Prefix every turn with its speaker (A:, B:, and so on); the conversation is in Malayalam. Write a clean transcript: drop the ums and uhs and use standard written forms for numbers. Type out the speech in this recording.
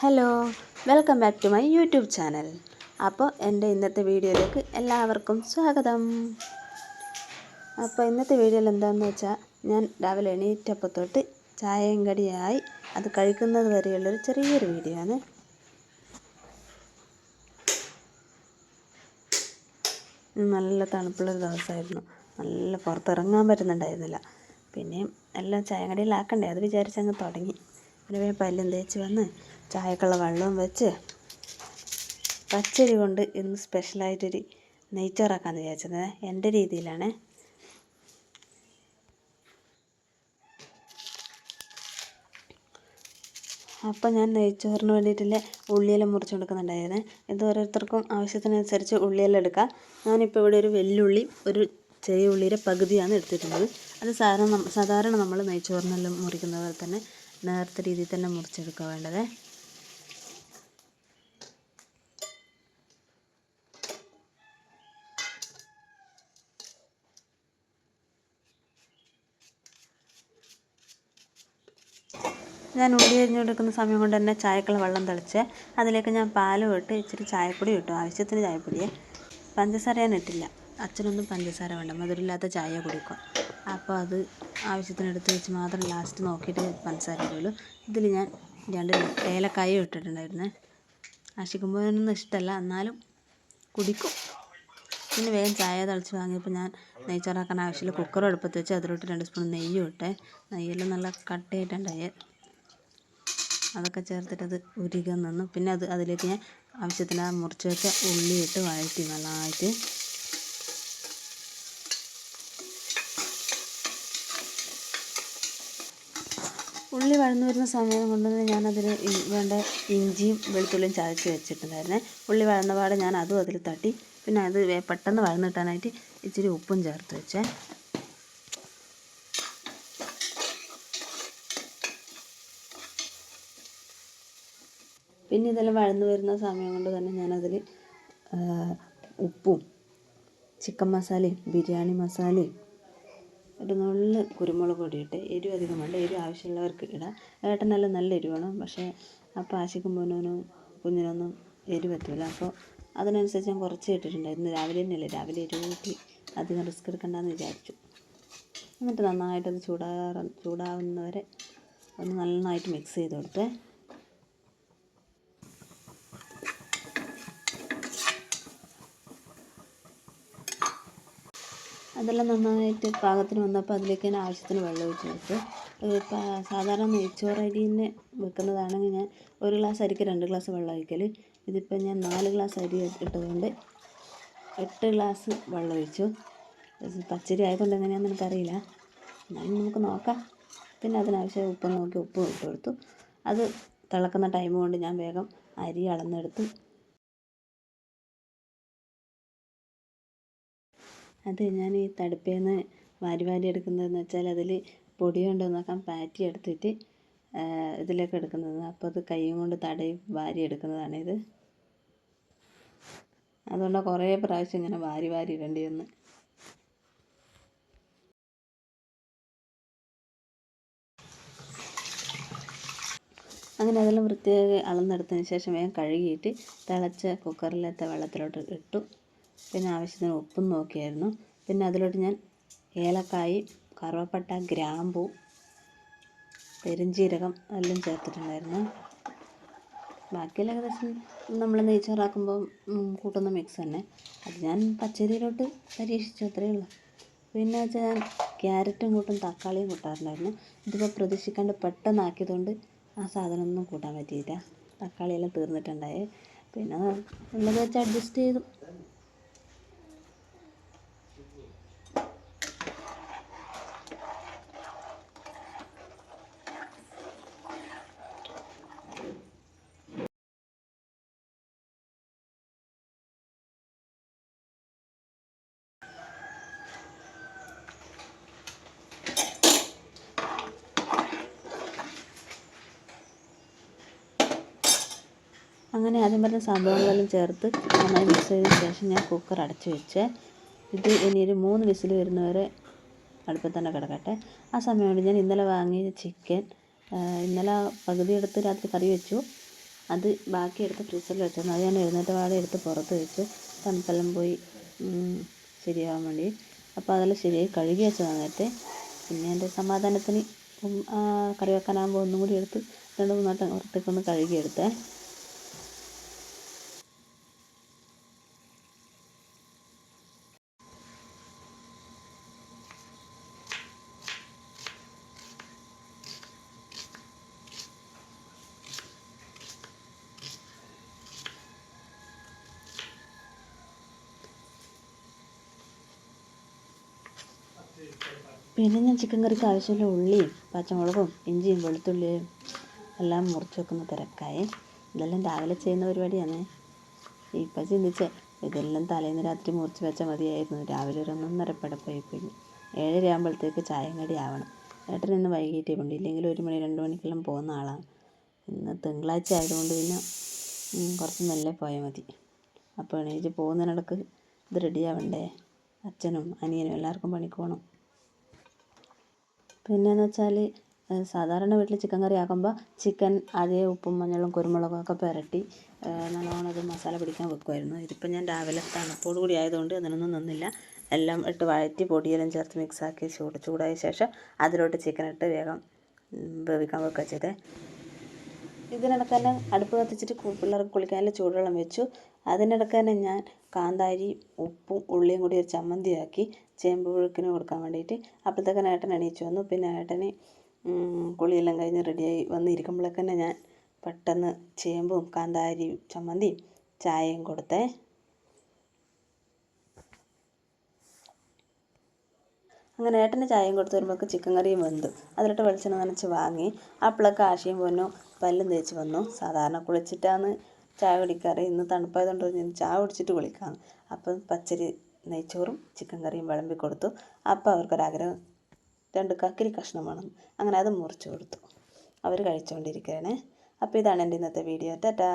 A: Hello, welcome back to my YouTube channel. അപ്പോൾ എൻ്റെ ഇന്നത്തെ വീഡിയോയിലേക്ക് എല്ലാവർക്കും സ്വാഗതം. അപ്പോൾ ഇന്നത്തെ വീഡിയോയിൽ എന്താണെന്ന് വെച്ചാൽ ഞാൻ രാവിലെ എണീറ്റപ്പോൾ തൊട്ട് ചായയും കടിയായി അത് കഴിക്കുന്നത് വരെയുള്ളൊരു ചെറിയൊരു വീഡിയോ ആണ്. നല്ല തണുപ്പുള്ളൊരു ദിവസമായിരുന്നു. നല്ല പുറത്തിറങ്ങാൻ പറ്റുന്നുണ്ടായിരുന്നില്ല. പിന്നെയും എല്ലാം ചായ കടിയിലാക്കണ്ടേ, അത് വിചാരിച്ചങ്ങ് തുടങ്ങി. പിന്നെ പല്ലും തേച്ച് വന്ന് ചായക്കുള്ള വെള്ളവും വെച്ച് പച്ചരി കൊണ്ട് ഇന്ന് സ്പെഷ്യലായിട്ടൊരു നെയ്ച്ചോറാക്കാമെന്ന് വിചാരിച്ചത്. എൻ്റെ രീതിയിലാണ്. അപ്പോൾ ഞാൻ നെയ്ച്ചോറിന് വേണ്ടിയിട്ടുള്ള ഉള്ളിയെല്ലാം മുറിച്ച് കൊടുക്കുന്നുണ്ടായിരുന്നു. ഇത് ഓരോരുത്തർക്കും ആവശ്യത്തിനനുസരിച്ച് ഉള്ളിയെല്ലാം എടുക്കാം. ഞാനിപ്പോൾ ഇവിടെ ഒരു വെല്ലുള്ളി, ഒരു ചെറിയ ഉള്ളിയുടെ പകുതിയാണ് എടുത്തിട്ടുള്ളത്. അത് സാധാരണ നമ്മൾ നെയ്ച്ചോറിനെല്ലാം മുറിക്കുന്ന പോലെ തന്നെ നേരത്തെ രീതിയിൽ തന്നെ മുറിച്ചെടുക്കുക വേണ്ടത്. ഞാൻ ഉള്ളി അരിഞ്ഞ് കൊടുക്കുന്ന സമയം കൊണ്ട് തന്നെ ചായക്കുള്ള വെള്ളം തിളച്ച് അതിലേക്ക് ഞാൻ പാലും ഇട്ട് ഇച്ചിരി ചായപ്പൊടി ഇട്ടു. ആവശ്യത്തിന് ചായപ്പൊടിയെ, പഞ്ചസാര ഞാൻ ഇട്ടില്ല. അച്ഛനൊന്നും പഞ്ചസാര വേണ്ട, മധുരമില്ലാത്ത ചായ കുടിക്കും. അപ്പോൾ അത് ആവശ്യത്തിന് എടുത്ത് വെച്ച് മാത്രം ലാസ്റ്റ് നോക്കിയിട്ട് പഞ്ചസാര ഇടുള്ളൂ. ഇതിൽ ഞാൻ 2 ഏലക്കായും ഇട്ടിട്ടുണ്ടായിരുന്നേ. ആശിക്കുമ്പോഴൊന്നും ഇഷ്ടമല്ല, എന്നാലും കുടിക്കും. പിന്നെ വേഗം ചായ തിളച്ച് വാങ്ങിയപ്പോൾ ഞാൻ നെയ്ച്ചോറാക്കാൻ ആവശ്യമില്ല കുക്കർ അടുപ്പത്ത് വെച്ച് അതിലോട്ട് 2 സ്പൂൺ നെയ്യും ഇട്ടേ. നെയ്യെല്ലാം നല്ല കട്ടയായിട്ടുണ്ടായേ. അതൊക്കെ ചേർത്തിട്ടത് ഉരുകാൻ നിന്നു. പിന്നെ അതിലേക്ക് ഞാൻ ആവശ്യത്തിന് മുറിച്ച് വെച്ച ഉള്ളി ഇട്ട് വഴറ്റി നല്ലതായിട്ട്. ഉള്ളി വഴന്നു വരുന്ന സമയം കൊണ്ട് ഞാനതിൽ വേണ്ട ഇഞ്ചിയും വെളുത്തുള്ളിയും ചതച്ച് വെച്ചിട്ടുണ്ടായിരുന്നേ. ഉള്ളി വഴന്ന പാടെ ഞാൻ അതും അതിൽ തട്ടി. പിന്നെ അത് പെട്ടെന്ന് വഴന്ന് കിട്ടാനായിട്ട് ഇച്ചിരി ഉപ്പും ചേർത്ത് വെച്ചേ. പിന്നെ ഇതെല്ലാം വഴന്നു വരുന്ന സമയം കൊണ്ട് തന്നെ ഞാനതിൽ ഉപ്പും ചിക്കൻ മസാലയും ബിരിയാണി മസാലയും ഒരു നുള്ള് കുരുമുളക് പൊടി ഇട്ട്. എരിവ് അധികം വേണ്ട, എരിവ് ആവശ്യമുള്ളവർക്ക് ഇടാം. ഏട്ടനെല്ലാം നല്ല എരിവ് വേണം. പക്ഷേ അപ്പോൾ ആശിക്കുമ്പോനും കുഞ്ഞിനൊന്നും എരിവ് പറ്റില്ല. അപ്പോൾ അതിനനുസരിച്ച് ഞാൻ കുറച്ച് ഇട്ടിട്ടുണ്ടായിരുന്നു. രാവിലെ തന്നെയല്ലേ, രാവിലെ എരിവ് കൂട്ടി അധികം റിസ്ക് എടുക്കണ്ടെന്ന് വിചാരിച്ചു. എന്നിട്ട് നന്നായിട്ടത് ചൂടാവുന്നവരെ ഒന്ന് നന്നായിട്ട് മിക്സ് ചെയ്ത് കൊടുത്തേ. അതെല്ലാം നന്നായിട്ട് പാകത്തിന് വന്നപ്പോൾ അതിലേക്ക് ഞാൻ ആവശ്യത്തിന് വെള്ളം ഒഴിച്ച് കൊടുത്തു. ഇപ്പോൾ സാധാരണ നെയ്ച്ചോറരിന്ന് വെക്കുന്നതാണെങ്കിൽ ഞാൻ 1 ഗ്ലാസ് അരിക്ക് 2 ഗ്ലാസ് വെള്ളം ഒഴിക്കൽ. ഇതിപ്പോൾ ഞാൻ 4 ഗ്ലാസ് അരി ഇട്ടതുകൊണ്ട് 8 ഗ്ലാസ് വെള്ളം ഒഴിച്ചു. പച്ചരി ആയതുകൊണ്ട് എങ്ങനെയാണെന്ന് എനിക്കറിയില്ല, എന്നാലും നമുക്ക് നോക്കാം. പിന്നെ അതിനാവശ്യം ഉപ്പ് നോക്കി ഉപ്പ് ഇട്ട് കൊടുത്തു. അത് തിളക്കുന്ന ടൈം കൊണ്ട് ഞാൻ വേഗം അരി അളന്നെടുത്ത് അത് ഞാൻ ഈ തടുപ്പയിൽ നിന്ന് വാരി എടുക്കുന്നതെന്ന് വെച്ചാൽ അതിൽ പൊടി ഉണ്ടോ നോക്കാൻ പാറ്റി എടുത്തിട്ട് ഇതിലേക്ക് എടുക്കുന്നത്. അപ്പോൾ അത് കൈ കൊണ്ട് തടയി വാരി എടുക്കുന്നതാണിത്. അതുകൊണ്ട് കുറേ പ്രാവശ്യം ഇങ്ങനെ വാരി ഇടേണ്ടി വന്ന്. അങ്ങനെ അതെല്ലാം വൃത്തിയായി അളന്നെടുത്തതിന് ശേഷം വേഗം കഴുകിയിട്ട് തിളച്ച കുക്കറിലത്തെ വെള്ളത്തിലോട്ട് ഇട്ടു. പിന്നെ ആവശ്യത്തിന് ഉപ്പും നോക്കിയായിരുന്നു. പിന്നെ അതിലോട്ട് ഞാൻ ഏലക്കായി, കറുവപ്പട്ട, ഗ്രാമ്പൂ, പെരുംജീരകം എല്ലാം ചേർത്തിട്ടുണ്ടായിരുന്നു. ബാക്കിയെല്ലാം ഏകദേശം നമ്മൾ നെയ്ച്ചോറാക്കുമ്പോൾ കൂട്ടുന്ന മിക്സ് തന്നെ. അത് ഞാൻ പച്ചരിയിലോട്ട് പരീക്ഷിച്ചു, അത്രയേ ഉള്ളൂ. പിന്നെ വെച്ചാൽ ഞാൻ ക്യാരറ്റും കൂട്ടും തക്കാളിയും കൂട്ടാറുണ്ടായിരുന്നു. ഇതിപ്പോൾ പ്രതീക്ഷിക്കാണ്ട് പെട്ടെന്നാക്കിയതുകൊണ്ട് ആ സാധനമൊന്നും കൂട്ടാൻ പറ്റിയില്ല. തക്കാളിയെല്ലാം തീർന്നിട്ടുണ്ടായേ. പിന്നെ ഉള്ളത് വെച്ച് അഡ്ജസ്റ്റ് ചെയ്തു. അങ്ങനെ ആദ്യം പറഞ്ഞ സംഭവങ്ങളെല്ലാം ചേർത്ത് നന്നായി മിക്സ് ചെയ്തതിന് ശേഷം ഞാൻ കുക്കർ അടച്ച് വെച്ച് ഇത് ഇനി ഒരു 3 വിസിൽ വരുന്നവരെ അടുപ്പിൽ തന്നെ കിടക്കട്ടെ. ആ സമയം കൊണ്ട് ഞാൻ ഇന്നലെ വാങ്ങിയ ചിക്കൻ ഇന്നലെ പകുതി എടുത്ത് രാത്രി കറി വെച്ചു. അത് ബാക്കി എടുത്ത് ഫ്രീസറിൽ വെച്ചിരുന്നു. അത് ഞാൻ എഴുന്നേറ്റ് പാടെ എടുത്ത് പുറത്ത് വെച്ച് തണുപ്പെല്ലാം പോയി ശരിയാവാൻ വേണ്ടി. അപ്പോൾ അതെല്ലാം ശരിയായി കഴുകി വെച്ചതാണ് നേരത്തെ. പിന്നെ എൻ്റെ സമാധാനത്തിന് കറി വെക്കാനാകുമ്പോൾ ഒന്നും കൂടി എടുത്ത് 2-3 വട്ടം പുറത്തേക്കൊന്ന് കഴുകിയെടുത്തേ. പിന്നെ ഞാൻ ചിക്കൻ കറിക്ക് ആവശ്യമുള്ള ഉള്ളിയും പച്ചമുളകും ഇഞ്ചിയും വെളുത്തുള്ളിയും എല്ലാം മുറിച്ച് വെക്കുന്ന തിരക്കായി. ഇതെല്ലാം രാവിലെ ചെയ്യുന്ന പരിപാടിയാണ്. ഇപ്പം ചിന്തിച്ചേ ഇതെല്ലാം തലേന്ന് രാത്രി മുറിച്ച് വെച്ചാൽ മതിയായിരുന്നു. രാവിലെ ഒരു 1:30 പടപ്പായി പോയി. 7:30 ആകുമ്പോഴത്തേക്ക് ചായയും കടി ആവണം. ഏട്ടൻ ഇന്ന് വൈകിട്ടേ കൊണ്ട്, ഇല്ലെങ്കിൽ 1 മണി 2 മണിക്കെല്ലാം പോകുന്ന ആളാണ്. ഇന്ന് തിങ്കളാഴ്ച ആയതുകൊണ്ട് പിന്നെ കുറച്ച് മെല്ലെ പോയാൽ മതി. അപ്പോൾ എണീറ്റ് പോകുന്നതിനിടക്ക് ഇത് റെഡിയാവണ്ടേ. അച്ഛനും അനിയനും എല്ലാവർക്കും പണിക്ക് പോകണം. പിന്നെയെന്ന് വെച്ചാൽ സാധാരണ വീട്ടിൽ ചിക്കൻ കറി ആക്കുമ്പോൾ ചിക്കൻ അതേ ഉപ്പും മഞ്ഞളും കുരുമുളകും ഒക്കെ പുരട്ടി നല്ലോണം അത് മസാല പിടിക്കാൻ വെക്കുമായിരുന്നു. ഇതിപ്പോൾ ഞാൻ രാവിലെ തണുപ്പോട് കൂടി ആയതുകൊണ്ട് അതിനൊന്നും നിന്നില്ല. എല്ലാം ഇട്ട് വഴറ്റി പൊടിയെല്ലാം ചേർത്ത് മിക്സാക്കി ചൂടായ ശേഷം അതിലോട്ട് ചിക്കൻ ഇട്ട് വേഗം വേവിക്കാൻ വെക്കുക ചെയ്തേ. ഇതിനിടയ്ക്ക് തന്നെ അടുപ്പ് കത്തിച്ചിട്ട് പിള്ളേർക്ക് കുളിക്കാനുള്ള ചൂടുവെള്ളം വെച്ചു. അതിനിടയ്ക്ക് തന്നെ ഞാൻ കാന്താരി ഉപ്പും ഉള്ളിയും കൂടി ഒരു ചമ്മന്തിയാക്കി ചേമ്പ് പുഴുക്കിന് കൊടുക്കാൻ വേണ്ടിയിട്ട്. അപ്പോഴത്തേക്കും ഏട്ടൻ എണീച്ച് വന്നു. പിന്നെ ഏട്ടന് കുളിയെല്ലാം കഴിഞ്ഞ് റെഡിയായി വന്നിരിക്കുമ്പോഴേക്ക് തന്നെ ഞാൻ പെട്ടെന്ന് ചേമ്പും കാന്താരി ചമ്മന്തിയും ചായയും കൊടുത്തേ. അങ്ങനെ ഏട്ടന് ചായയും കൊടുത്ത് വരുമ്പോഴേക്ക് ചിക്കൻ കറിയും വെന്തു. അതിലിട്ട് വെളിച്ചെണ്ണ നനച്ച് വാങ്ങി. അപ്പോഴൊക്കെ ആശയും പൊന്നും പല്ലും തേച്ച് വന്നു. സാധാരണ കുളിച്ചിട്ടാണ് ചായ കുടിക്കാറ്. ഇന്ന് തണുപ്പായതുകൊണ്ട് ഞാൻ ചായ കുടിച്ചിട്ട് കുളിക്കാം. അപ്പം പച്ചരി നെയ്ച്ചോറും ചിക്കൻ കറിയും വിളമ്പി കൊടുത്തു. അപ്പോൾ അവർക്കൊരാഗ്രഹം 2 കക്കിരി കഷ്ണം വേണം. അങ്ങനെ അത് മുറിച്ച് കൊടുത്തു. അവർ കഴിച്ചുകൊണ്ടിരിക്കുകയാണ്. അപ്പോൾ ഇതാണ് എൻ്റെ ഇന്നത്തെ വീഡിയോ. ടാറ്റാ.